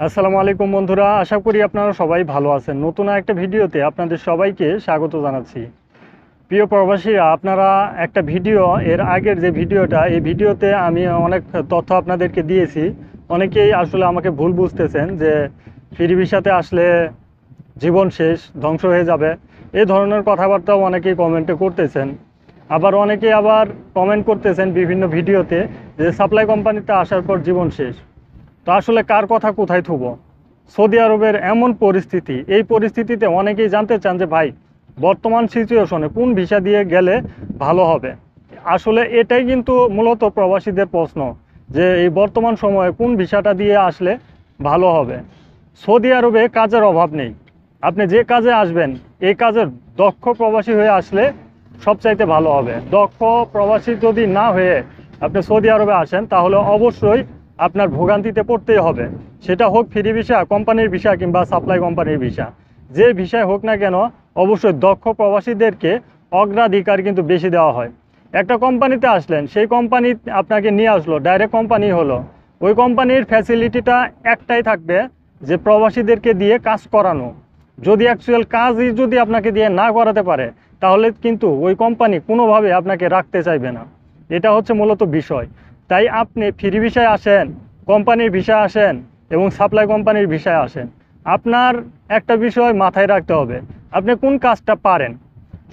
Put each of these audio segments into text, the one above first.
আসসালামু আলাইকুম বন্ধুরা, আশা করি আপনারা সবাই ভালো আছেন। নতুন একটা ভিডিওতে আপনাদের সবাইকে স্বাগত জানাচ্ছি। প্রিয় প্রবাসীরা, আপনারা একটা ভিডিও এর আগের যে ভিডিওটা, এই ভিডিওতে আমি অনেক তথ্য আপনাদেরকে দিয়েছি। অনেকেই আসলে আমাকে ভুল বুঝতেছেন যে ফ্রি ভিসাতে আসলে জীবন শেষ, ধ্বংস হয়ে যাবে, এই ধরনের কথাবার্তাও অনেকেই কমেন্টে করতেছেন। অনেকেই কমেন্ট করতেছেন বিভিন্ন ভিডিওতে যে সাপ্লাই কোম্পানিতে আসার পর জীবন শেষ। তো আসলে কার কথা কোথায় থুব? সৌদি আরবের এমন পরিস্থিতি, এই পরিস্থিতিতে অনেকেই জানতে চান যে ভাই, বর্তমান সিচুয়েশনে কোন ভিসা দিয়ে গেলে ভালো হবে। আসলে এটাই কিন্তু মূলত প্রবাসীদের প্রশ্ন, যে এই বর্তমান সময়ে কোন ভিসাটা দিয়ে আসলে ভালো হবে। সৌদি আরবে কাজের অভাব নেই, আপনি যে কাজে আসবেন এই কাজের দক্ষ প্রবাসী হয়ে আসলে সবচাইতে ভালো হবে। দক্ষ প্রবাসী যদি না হয়ে আপনি সৌদি আরবে আসেন, তাহলে অবশ্যই আপনার ভোগান্তিতে পড়তেই হবে। সেটা হোক ফ্রি ভিসা, কোম্পানির ভিসা কিংবা সাপ্লাই কোম্পানির ভিসা, যে ভিসায় হোক না কেন, অবশ্যই দক্ষ প্রবাসীদেরকে অগ্রাধিকার কিন্তু বেশি দেওয়া হয়। একটা কোম্পানিতে আসলেন, সেই কোম্পানি আপনাকে নিয়ে আসলো, ডাইরেক্ট কোম্পানি হলো, ওই কোম্পানির ফ্যাসিলিটিটা একটাই থাকবে, যে প্রবাসীদেরকে দিয়ে কাজ করানো। যদি অ্যাকচুয়াল কাজই যদি আপনাকে দিয়ে না করাতে পারে, তাহলে কিন্তু ওই কোম্পানি কোনোভাবে আপনাকে রাখতে চাইবে না। এটা হচ্ছে মূলত বিষয়। তাই আপনি ফ্রি ভিসায় আসেন, কোম্পানির ভিসায় আসেন এবং সাপ্লাই কোম্পানির ভিসায় আসেন, আপনার একটা বিষয় মাথায় রাখতে হবে, আপনি কোন কাজটা পারেন।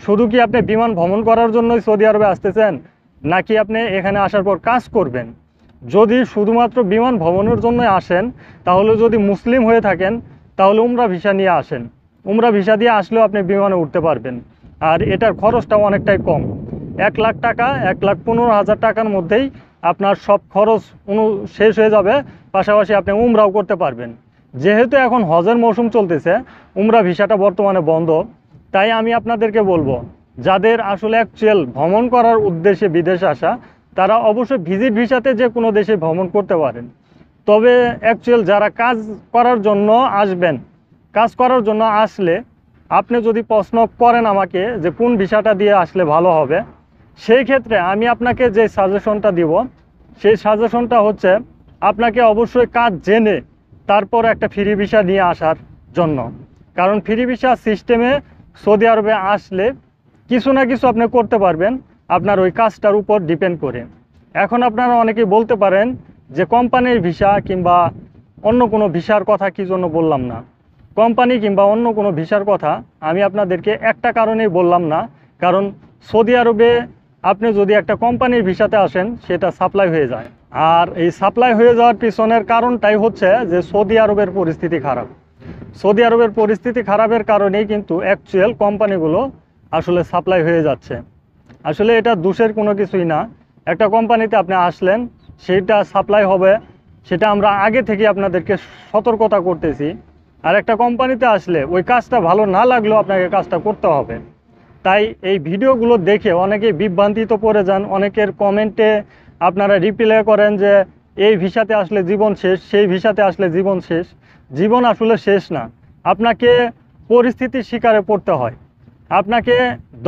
শুধু কি আপনি বিমান ভ্রমণ করার জন্যই সৌদি আরবে আসতেছেন, নাকি আপনি এখানে আসার পর কাজ করবেন? যদি শুধুমাত্র বিমান ভ্রমণের জন্য আসেন, তাহলে যদি মুসলিম হয়ে থাকেন, তাহলে উমরা ভিসা নিয়ে আসেন। উমরা ভিসা দিয়ে আসলেও আপনি বিমানে উঠতে পারবেন, আর এটার খরচটাও অনেকটাই কম। 1,00,000 টাকা, 1,15,000 টাকার মধ্যেই আপনার সব খরচ শেষ হয়ে যাবে। পাশাপাশি আপনি উমরাও করতে পারবেন। যেহেতু এখন হজের মৌসুম চলতেছে, উমরা ভিসাটা বর্তমানে বন্ধ, তাই আমি আপনাদেরকে বলবো, যাদের আসলে অ্যাকচুয়াল ভ্রমণ করার উদ্দেশ্যে বিদেশে আসা, তারা অবশ্যই ভিজিট ভিসাতে যে কোনো দেশে ভ্রমণ করতে পারেন। তবে অ্যাকচুয়াল যারা কাজ করার জন্য আসবেন, কাজ করার জন্য আসলে আপনি যদি প্রশ্ন করেন আমাকে যে কোন ভিসাটা দিয়ে আসলে ভালো হবে, সেই ক্ষেত্রে আমি আপনাকে যে সাজেশনটা দিব, সেই সাজেশনটা হচ্ছে আপনাকে অবশ্যই কাজ জেনে তারপর একটা ফ্রি ভিসা নিয়ে আসার জন্য। কারণ ফ্রি ভিসা সিস্টেমে সৌদি আরবে আসলে কিছু না কিছু আপনি করতে পারবেন আপনার ওই কাজটার উপর ডিপেন্ড করে। এখন আপনারা অনেকেই বলতে পারেন যে কোম্পানির ভিসা কিংবা অন্য কোনো ভিসার কথা কী জন্য বললাম না। কোম্পানি কিংবা অন্য কোনো ভিসার কথা আমি আপনাদেরকে একটা কারণেই বললাম না, কারণ সৌদি আরবে আপনি যদি একটা কোম্পানির ভিসাতে আসেন, সেটা সাপ্লাই হয়ে যায়। আর এই সাপ্লাই হয়ে যাওয়ার পিছনের কারণটাই হচ্ছে যে সৌদি আরবের পরিস্থিতি খারাপ। সৌদি আরবের পরিস্থিতি খারাপের কারণেই কিন্তু অ্যাকচুয়াল কোম্পানিগুলো আসলে সাপ্লাই হয়ে যাচ্ছে। আসলে এটা দোষের কোনো কিছুই না। একটা কোম্পানিতে আপনি আসলেন, সেটা সাপ্লাই হবে, সেটা আমরা আগে থেকে আপনাদেরকে সতর্কতা করতেছি। আর একটা কোম্পানিতে আসলে ওই কাজটা ভালো না লাগলেও আপনাকে কাজটা করতে হবে। তাই এই ভিডিওগুলো দেখে অনেকেই বিভ্রান্তিত পড়ে যান। অনেকের কমেন্টে আপনারা রিপ্লাই করেন যে এই ভিসাতে আসলে জীবন শেষ, সেই ভিসাতে আসলে জীবন শেষ। জীবন আসলে শেষ না, আপনাকে পরিস্থিতির শিকারে পড়তে হয়। আপনাকে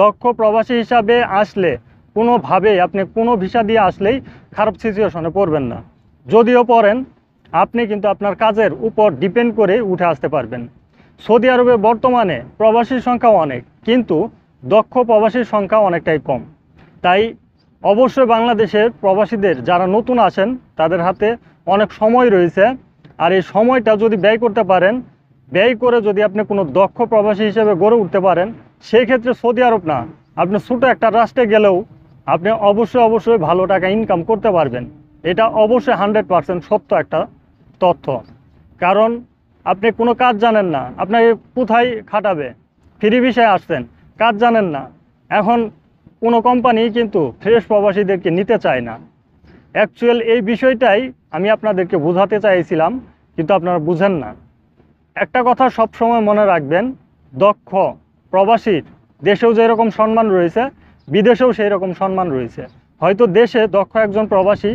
দক্ষ প্রবাসী হিসাবে আসলে কোনোভাবেই আপনি কোনো ভিসা দিয়ে আসলেই খারাপ সিচুয়েশনে পড়বেন না। যদিও পড়েন, আপনি কিন্তু আপনার কাজের উপর ডিপেন্ড করে উঠে আসতে পারবেন। সৌদি আরবে বর্তমানে প্রবাসীর সংখ্যা অনেক, কিন্তু দক্ষ প্রবাসীর সংখ্যা অনেকটাই কম। তাই অবশ্যই বাংলাদেশের প্রবাসীদের যারা নতুন আসেন, তাদের হাতে অনেক সময় রয়েছে। আর এই সময়টা যদি ব্যয় করতে পারেন, ব্যয় করে যদি আপনি কোনো দক্ষ প্রবাসী হিসেবে গড়ে উঠতে পারেন, সেই ক্ষেত্রে সৌদি আরব না, আপনি ছোটো একটা রাষ্ট্রে গেলেও আপনি অবশ্যই ভালো টাকা ইনকাম করতে পারবেন। এটা অবশ্যই 100% সত্য একটা তথ্য। কারণ আপনি কোনো কাজ জানেন না, আপনাকে কোথায় খাটাবে? ফ্রি ভিসায় আসছেন, কাজ জানেন না। এখন কোনো কোম্পানি কিন্তু ফ্রেশ প্রবাসীদেরকে নিতে চায় না। অ্যাকচুয়াল এই বিষয়টাই আমি আপনাদেরকে বোঝাতে চাইছিলাম, কিন্তু আপনারা বুঝেন না। একটা কথা সব সময় মনে রাখবেন, দক্ষ প্রবাসীর দেশেও যেরকম সম্মান রয়েছে, বিদেশেও সেই রকম সম্মান রয়েছে। হয়তো দেশে দক্ষ একজন প্রবাসী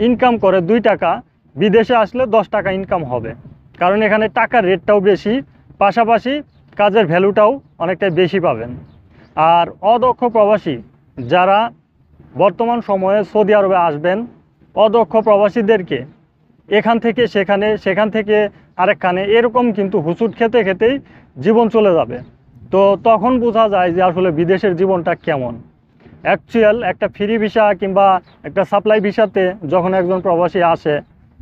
ইনকাম করে 2 টাকা, বিদেশে আসলে 10 টাকা ইনকাম হবে। কারণ এখানে টাকার রেটটাও বেশি, পাশাপাশি কাজের ভ্যালুটাও অনেকটাই বেশি পাবেন। আর অদক্ষ প্রবাসী যারা বর্তমান সময়ে সৌদি আরবে আসবেন, অদক্ষ প্রবাসীদেরকে এখান থেকে সেখানে, সেখান থেকে আরেকখানে, এরকম কিন্তু হুচুট খেতে খেতেই জীবন চলে যাবে। তো তখন বোঝা যায় যে আসলে বিদেশের জীবনটা কেমন। অ্যাকচুয়াল একটা ফ্রি ভিসা কিংবা একটা সাপ্লাই ভিসাতে যখন একজন প্রবাসী আসে,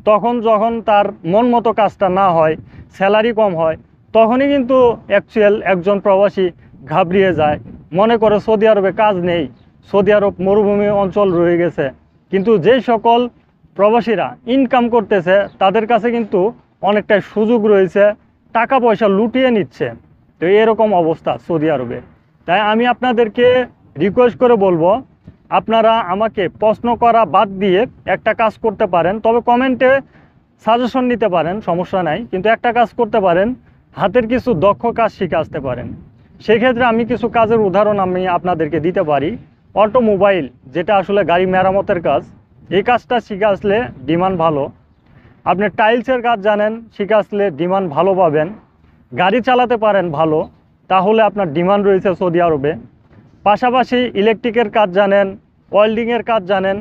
তখন যখন তার মন মতো কাজটা না হয়, স্যালারি কম হয়, তখনই কিন্তু অ্যাকচুয়াল একজন প্রবাসী ঘাবড়িয়ে যায়, মনে করে সৌদি আরবে কাজ নেই, সৌদি আরব মরুভূমি অঞ্চল রয়ে গেছে। কিন্তু যেই সকল প্রবাসীরা ইনকাম করতেছে তাদের কাছে কিন্তু অনেকটাই সুযোগ রয়েছে, টাকা পয়সা লুটিয়ে নিচ্ছে। তো এরকম অবস্থা সৌদি আরবে। তাই আমি আপনাদেরকে রিকোয়েস্ট করে বলবো, আপনারা আমাকে প্রশ্ন করা বাদ দিয়ে একটা কাজ করতে পারেন, তবে কমেন্টে সাজেশন নিতে পারেন, সমস্যা নাই, কিন্তু একটা কাজ করতে পারেন, হাতের কিছু দক্ষ কাজ শিখে আসতে পারেন। সেক্ষেত্রে আমি কিছু কাজের উদাহরণ আমি আপনাদেরকে দিতে পারি। অটোমোবাইল, যেটা আসলে গাড়ি মেরামতের কাজ, এই কাজটা শিখে আসলে ডিমান্ড ভালো। আপনি টাইলসের কাজ জানেন, শিখে আসলে ডিমান্ড ভালো পাবেন। গাড়ি চালাতে পারেন ভালো, তাহলে আপনার ডিমান্ড রয়েছে সৌদি আরবে। পাশাপাশি ইলেকট্রিকের কাজ জানেন, ওয়েল্ডিংয়ের কাজ জানেন,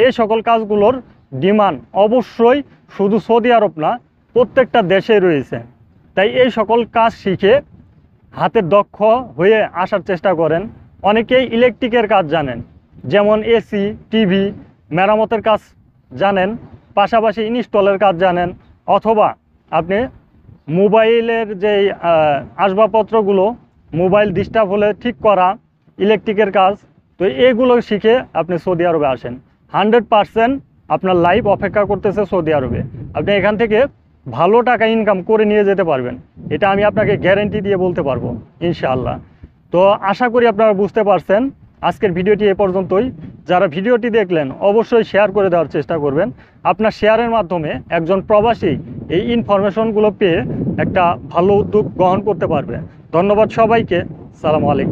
এই সকল কাজগুলোর ডিমান্ড অবশ্যই শুধু সৌদি আরব না, প্রত্যেকটা দেশে রয়েছে। তাই এই সকল কাজ শিখে হাতের দক্ষ হয়ে আসার চেষ্টা করেন। অনেকেই ইলেকট্রিকের কাজ জানেন, যেমন এসি, টিভি মেরামতের কাজ জানেন, পাশাপাশি ইনস্টলের কাজ জানেন, অথবা আপনি মোবাইলের যে আসবাবপত্রগুলো, মোবাইল ডিস্টার্ব হলে ঠিক করা, ইলেকট্রিকের কাজ, তো এগুলো শিখে আপনি সৌদি আরবে আসেন। 100% আপনার লাইফ অপেক্ষা করতেছে সৌদি আরবে। আপনি এখান থেকে ভালো টাকা ইনকাম করে নিয়ে যেতে পারবেন, এটা আমি আপনাকে গ্যারেন্টি দিয়ে বলতে পারবো ইনশাআল্লাহ। তো আশা করি আপনারা বুঝতে পারছেন। আজকের ভিডিওটি এ পর্যন্তই। যারা ভিডিওটি দেখলেন অবশ্যই শেয়ার করে দেওয়ার চেষ্টা করবেন। আপনার শেয়ারের মাধ্যমে একজন প্রবাসী এই ইনফরমেশনগুলো পেয়ে একটা ভালো উদ্যোগ গ্রহণ করতে পারবে। ধন্যবাদ সবাইকে। সালামু আলাইকুম।